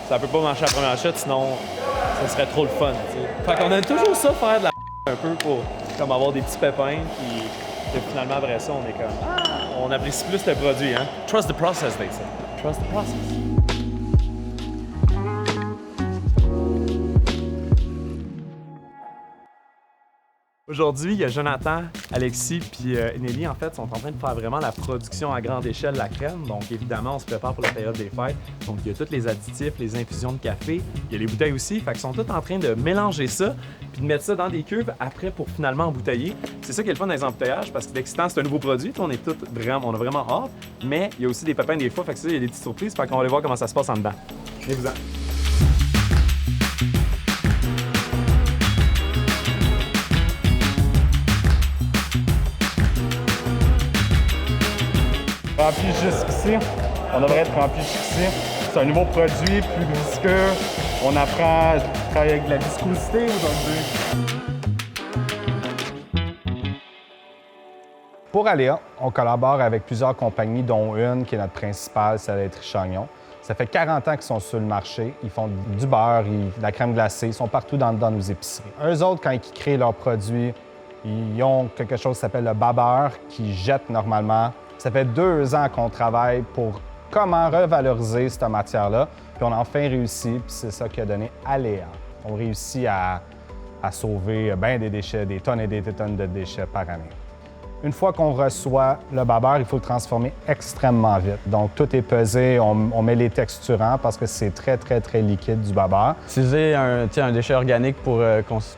Ça peut pas marcher à la première shot, sinon ça serait trop le fun. T'sais. Fait qu'on aime toujours ça, faire de la un peu pour comme avoir des petits pépins, puis que finalement après ça, on est comme on apprécie plus le produit, hein. Trust the process, they say. Trust the process. Aujourd'hui, il y a Jonathan, Alexis puis Nelly, en fait, sont en train de faire vraiment la production à grande échelle de la crème. Donc, évidemment, on se prépare pour la période des fêtes. Donc, il y a tous les additifs, les infusions de café, il y a les bouteilles aussi. Fait qu'ils sont tous en train de mélanger ça puis de mettre ça dans des cuves après pour finalement embouteiller. C'est ça qui est le fun dans les embouteillages parce que l'excitant, c'est un nouveau produit. On est tous vraiment, on a vraiment hâte. Mais il y a aussi des pépins des fois. Fait que ça, il y a des petites surprises. Fait qu'on va aller voir comment ça se passe en dedans. Venez-vous-en. Rempli jusqu'ici, on devrait être rempli jusqu'ici. C'est un nouveau produit, plus visqueux. On apprend à travailler avec de la viscosité aujourd'hui. Pour Aléa, on collabore avec plusieurs compagnies, dont une qui est notre principale, c'est Aléa Trichagnon. Ça fait 40 ans qu'ils sont sur le marché. Ils font du beurre, de la crème glacée, ils sont partout dans nos épiceries. Eux autres, quand ils créent leurs produits, ils ont quelque chose qui s'appelle le babeur, qu'ils jettent normalement. Ça fait 2 ans qu'on travaille pour comment revaloriser cette matière-là, puis on a enfin réussi, puis c'est ça qui a donné Aléa. On réussit à sauver bien des déchets, des tonnes et des tonnes de déchets par année. Une fois qu'on reçoit le babeur, il faut le transformer extrêmement vite. Donc, tout est pesé, on met les texturants parce que c'est très, très, très liquide du babeur. Utiliser un déchet organique pour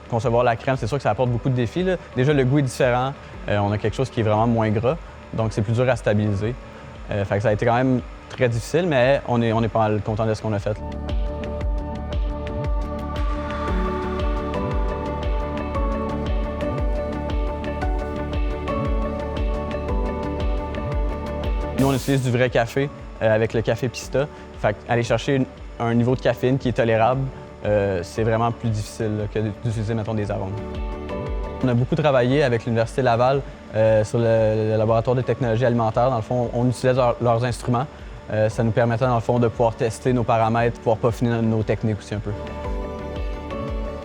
concevoir la crème, c'est sûr que ça apporte beaucoup de défis, là. Déjà, le goût est différent. On a quelque chose qui est vraiment moins gras, donc c'est plus dur à stabiliser. Fait que ça a été quand même très difficile, mais on est pas mal content de ce qu'on a fait. Nous, on utilise du vrai café avec le café Pista. Fait aller chercher un niveau de caféine qui est tolérable, c'est vraiment plus difficile là, que d'utiliser, mettons, des arômes. On a beaucoup travaillé avec l'Université Laval sur le laboratoire de technologie alimentaire. Dans le fond, on utilisait leurs instruments. Ça nous permettait, dans le fond, de pouvoir tester nos paramètres, pouvoir peaufiner nos techniques aussi un peu.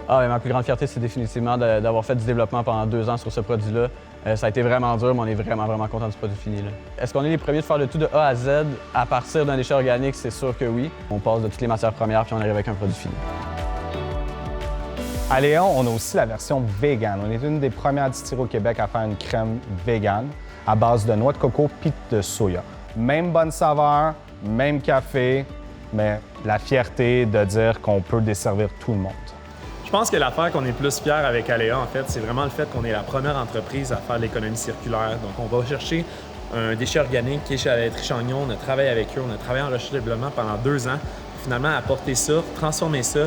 Ma plus grande fierté, c'est définitivement d'avoir fait du développement pendant 2 ans sur ce produit-là. Ça a été vraiment dur, mais on est vraiment, vraiment content du produit fini. Est-ce qu'on est les premiers de faire le tout de A à Z à partir d'un déchet organique? C'est sûr que oui. On passe de toutes les matières premières puis on arrive avec un produit fini. À Léon, on a aussi la version vegan. On est une des premières distilleries au Québec à faire une crème vegan à base de noix de coco puis de soya. Même bonne saveur, même café, mais la fierté de dire qu'on peut desservir tout le monde. Je pense que l'affaire qu'on est plus fiers avec Aléa, en fait, c'est vraiment le fait qu'on est la première entreprise à faire l'économie circulaire. Donc, on va chercher un déchet organique qui est chez Aléa Trichagnon. On a travaillé avec eux, on a travaillé en recherche et développement pendant 2 ans. Finalement, apporter ça, transformer ça,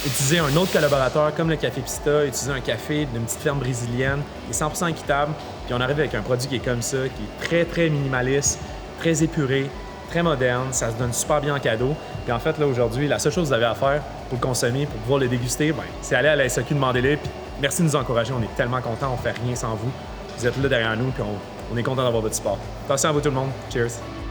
utiliser un autre collaborateur comme le Café Pista, utiliser un café d'une petite ferme brésilienne qui est 100% équitable. Puis on arrive avec un produit qui est comme ça, qui est très, très minimaliste, très épuré, très moderne, ça se donne super bien en cadeau. Puis en fait, là, aujourd'hui, la seule chose que vous avez à faire pour le consommer, pour pouvoir le déguster, c'est aller à la SAQ, demandez-le. Puis merci de nous encourager, on est tellement contents, on fait rien sans vous. Vous êtes là derrière nous, puis on est content d'avoir votre support. Attention à vous tout le monde. Cheers!